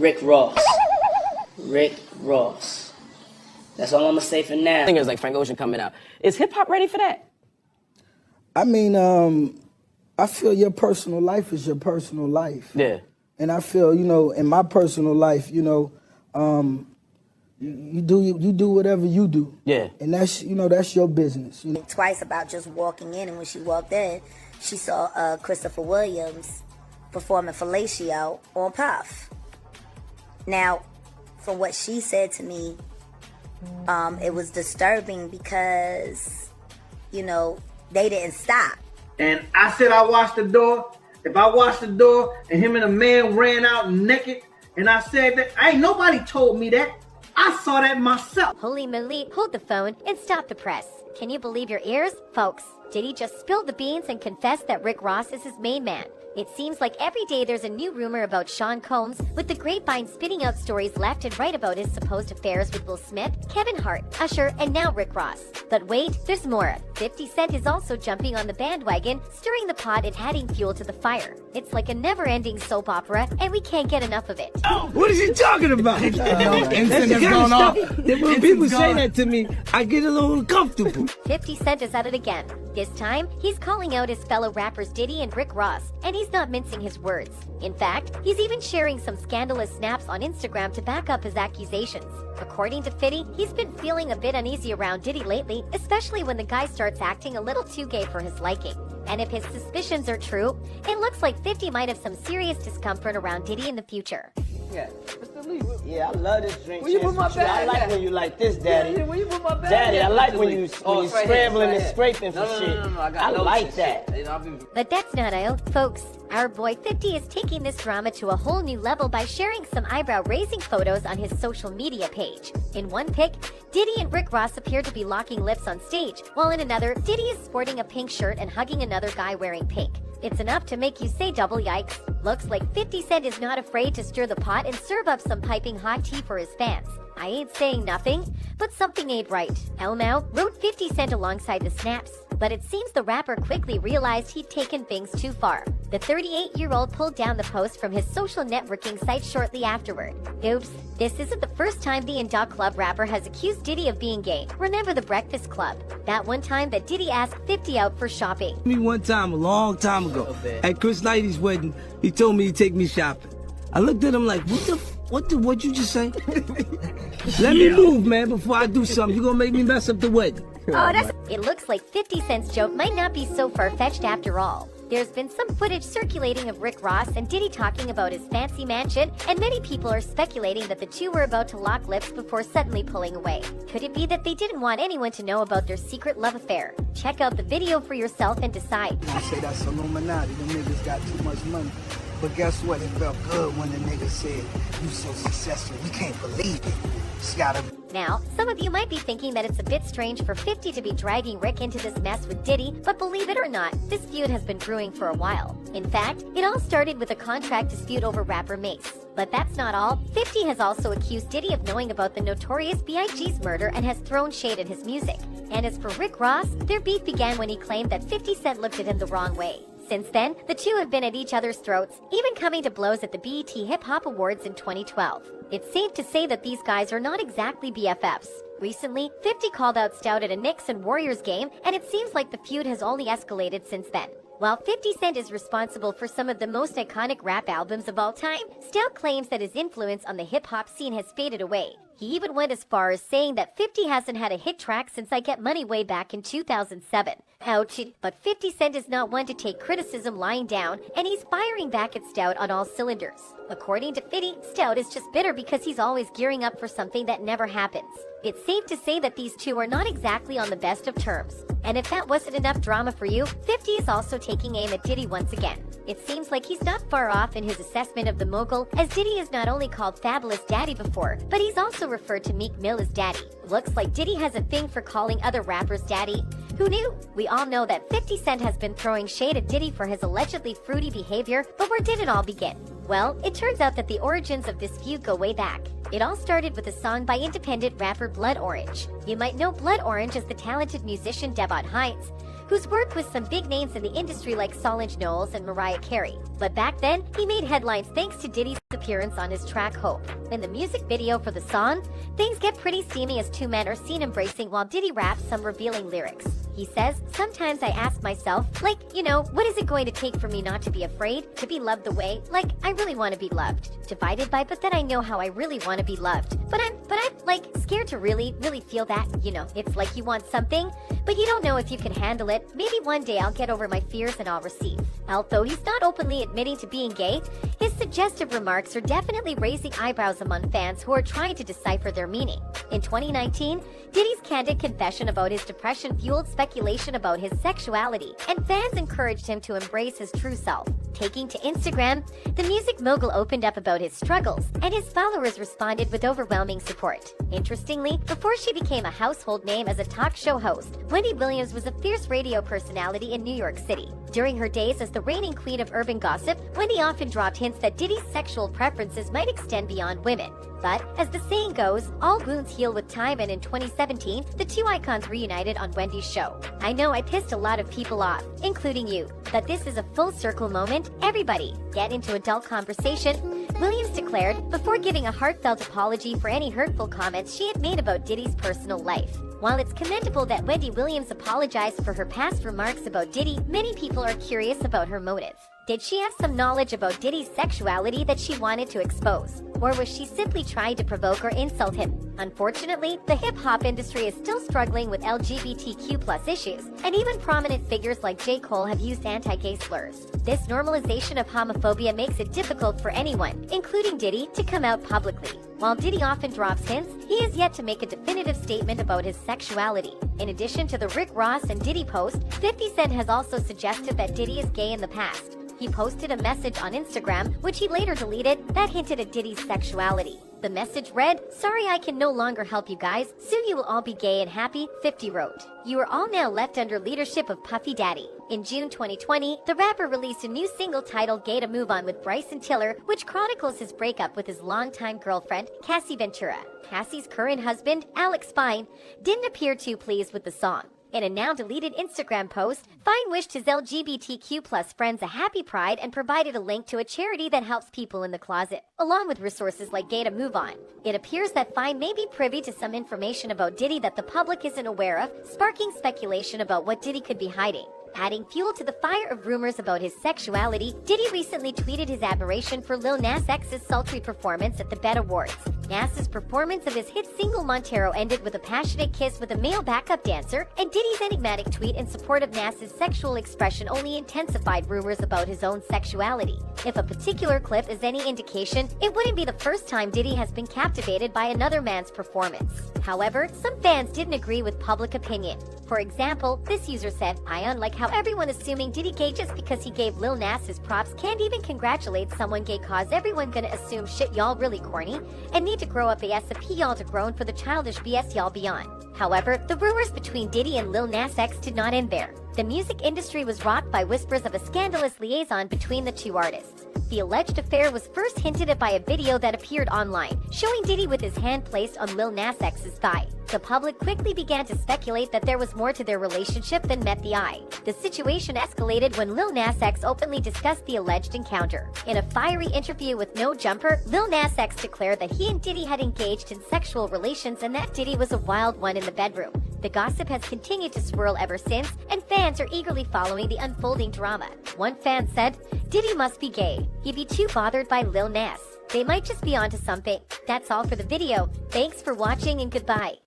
Rick Ross. Rick Ross. That's all I'm gonna say for now. Singers like Frank Ocean coming out. Is hip hop ready for that? I mean, I feel your personal life is your personal life. Yeah. And I feel, you know, in my personal life, you know, you do whatever you do. Yeah. And that's, you know, that's your business. You know? Twice about just walking in, and when she walked in, she saw Christopher Williams performing Fellatio on Puff. Now, from what she said to me, it was disturbing because, you know, they didn't stop. And I said I watched the door. If I watched the door and him and a man ran out naked, and I said that, ain't nobody told me that. I saw that myself. Holy moly, hold the phone and stop the press. Can you believe your ears? Folks, Diddy just spilled the beans and confessed that Rick Ross is his main man. It seems like every day there's a new rumor about Sean Combs, with the grapevine spitting out stories left and right about his supposed affairs with Will Smith, Kevin Hart, Usher, and now Rick Ross. But wait, there's more. 50 Cent is also jumping on the bandwagon, stirring the pot and adding fuel to the fire. It's like a never-ending soap opera, and we can't get enough of it. What is he talking about? That's the kind of stuff that when people say that to me, I get a little uncomfortable. 50 Cent is at it again. This time, he's calling out his fellow rappers Diddy and Rick Ross, and he's not mincing his words. In fact, he's even sharing some scandalous snaps on Instagram to back up his accusations. According to Fitty, he's been feeling a bit uneasy around Diddy lately, especially when the guy starts acting a little too gay for his liking. And if his suspicions are true, it looks like 50 might have some serious discomfort around Diddy in the future. Yeah. Yeah, I love this drink. Where you put my bag I like at? when you like this, Daddy. Yeah, where you put my bag Daddy, at? I like when you scrambling and right scraping for shit. I like that. But that's not all, folks. Our boy 50 is taking this drama to a whole new level by sharing some eyebrow-raising photos on his social media page. In one pic, Diddy and Rick Ross appear to be locking lips on stage, while in another, Diddy is sporting a pink shirt and hugging another guy wearing pink. It's enough to make you say double yikes. Looks like 50 Cent is not afraid to stir the pot and serve up some piping hot tea for his fans. I ain't saying nothing, but something ain't right. Hell now wrote 50 Cent alongside the snaps, but it seems the rapper quickly realized he'd taken things too far. The 38-year-old pulled down the post from his social networking site shortly afterward. Oops, this isn't the first time the Induck Club rapper has accused Diddy of being gay. Remember the Breakfast Club? That one time that Diddy asked 50 out for shopping. Me one time, a long time ago, at Chris Lighty's wedding, he told me to take me shopping. I looked at him like, what you just say? Let me move, man, before I do something. You gonna make me mess up the wedding. It looks like 50 Cent's joke might not be so far-fetched after all. There's been some footage circulating of Rick Ross and Diddy talking about his fancy mansion, and many people are speculating that the two were about to lock lips before suddenly pulling away. Could it be that they didn't want anyone to know about their secret love affair? Check out the video for yourself and decide. I say that's Illuminati. Them niggas got too much money. But guess what? It felt good when the nigga said, "You so successful, we can't believe it." It's gotta. Now, some of you might be thinking that it's a bit strange for 50 to be dragging Rick into this mess with Diddy, but believe it or not, this feud has been brewing for a while. In fact, it all started with a contract dispute over rapper Mace. But that's not all. 50 has also accused Diddy of knowing about the notorious B.I.G.'s murder and has thrown shade at his music. And as for Rick Ross, their beef began when he claimed that 50 Cent looked at him the wrong way. Since then, the two have been at each other's throats, even coming to blows at the BET Hip Hop Awards in 2012. It's safe to say that these guys are not exactly BFFs. Recently, 50 called out Stout at a Knicks and Warriors game, and it seems like the feud has only escalated since then. While 50 Cent is responsible for some of the most iconic rap albums of all time, Stout claims that his influence on the hip-hop scene has faded away. He even went as far as saying that 50 hasn't had a hit track since I Get Money way back in 2007. Ouch, but 50 Cent is not one to take criticism lying down, and he's firing back at Stout on all cylinders. According to Fitty, Stout is just bitter because he's always gearing up for something that never happens. It's safe to say that these two are not exactly on the best of terms. And if that wasn't enough drama for you, 50 is also taking aim at Diddy once again. It seems like he's not far off in his assessment of the mogul, as Diddy has not only called Fabulous Daddy before, but he's also referred to Meek Mill as Daddy. Looks like Diddy has a thing for calling other rappers Daddy. Who knew? We all know that 50 Cent has been throwing shade at Diddy for his allegedly fruity behavior, but where did it all begin? Well, it turns out that the origins of this feud go way back. It all started with a song by independent rapper Blood Orange. You might know Blood Orange as the talented musician Devon Hines, who's worked with some big names in the industry like Solange Knowles and Mariah Carey. But back then, he made headlines thanks to Diddy's appearance on his track Hope. In the music video for the song, things get pretty steamy as two men are seen embracing while Diddy raps some revealing lyrics. He says, "Sometimes I ask myself, like, what is it going to take for me not to be afraid, to be loved the way, like, I really want to be loved. Divided by, but then I know how I really want to be loved. But I'm like, scared to really feel that, it's like you want something, but you don't know if you can handle it. Maybe one day I'll get over my fears and I'll receive." Although he's not openly admitting to being gay, his suggestive remarks are definitely raising eyebrows among fans who are trying to decipher their meaning. In 2019, Diddy's candid confession about his depression fueled speculation about his sexuality, and fans encouraged him to embrace his true self. Taking to Instagram, the music mogul opened up about his struggles, and his followers responded with overwhelming support. Interestingly, before she became a household name as a talk show host, Wendy Williams was a fierce radio personality in New York City. During her days as the reigning queen of urban gossip, Wendy often dropped hints that Diddy's sexual preferences might extend beyond women. But, as the saying goes, all wounds heal with time, and in 2017, the two icons reunited on Wendy's show. "I know I pissed a lot of people off, including you, but this is a full circle moment. Everybody, get into adult conversation," Williams declared, before giving a heartfelt apology for any hurtful comments she had made about Diddy's personal life. While it's commendable that Wendy Williams apologized for her past remarks about Diddy, many people are curious about her motive. Did she have some knowledge about Diddy's sexuality that she wanted to expose? Or was she simply trying to provoke or insult him? Unfortunately, the hip-hop industry is still struggling with LGBTQ+ issues, and even prominent figures like J. Cole have used anti-gay slurs. This normalization of homophobia makes it difficult for anyone, including Diddy, to come out publicly. While Diddy often drops hints, he has yet to make a definitive statement about his sexuality. In addition to the Rick Ross and Diddy post, 50 Cent has also suggested that Diddy is gay in the past. He posted a message on Instagram, which he later deleted, that hinted at Diddy's sexuality. The message read, "Sorry I can no longer help you guys. Soon you will all be gay and happy," 50 wrote. "You are all now left under leadership of Puffy Daddy." In June 2020, the rapper released a new single titled "Gay to Move On" with Bryson Tiller, which chronicles his breakup with his longtime girlfriend, Cassie Ventura. Cassie's current husband, Alex Fine, didn't appear too pleased with the song. In a now-deleted Instagram post, Fine wished his LGBTQ+ friends a happy Pride and provided a link to a charity that helps people in the closet, along with resources like Gay to Move On. It appears that Fine may be privy to some information about Diddy that the public isn't aware of, sparking speculation about what Diddy could be hiding. Adding fuel to the fire of rumors about his sexuality, Diddy recently tweeted his admiration for Lil Nas X's sultry performance at the BET Awards. Nas's performance of his hit single Montero ended with a passionate kiss with a male backup dancer, and Diddy's enigmatic tweet in support of Nas's sexual expression only intensified rumors about his own sexuality. If a particular clip is any indication, it wouldn't be the first time Diddy has been captivated by another man's performance. However, some fans didn't agree with public opinion. For example, this user said, "I unlike how everyone assuming Diddy gay just because he gave Lil Nas his props can't even congratulate someone gay, cause everyone gonna assume shit y'all really corny and need to grow up AS y'all to grown for the childish BS y'all beyond." However, the rumors between Diddy and Lil Nas X did not end there. The music industry was rocked by whispers of a scandalous liaison between the two artists. The alleged affair was first hinted at by a video that appeared online, showing Diddy with his hand placed on Lil Nas X's thigh. The public quickly began to speculate that there was more to their relationship than met the eye. The situation escalated when Lil Nas X openly discussed the alleged encounter. In a fiery interview with No Jumper, Lil Nas X declared that he and Diddy had engaged in sexual relations and that Diddy was a wild one in the bedroom. The gossip has continued to swirl ever since, and fans are eagerly following the unfolding drama. One fan said, "Diddy must be gay. He'd be too bothered by Lil Nas. They might just be onto something." That's all for the video. Thanks for watching and goodbye.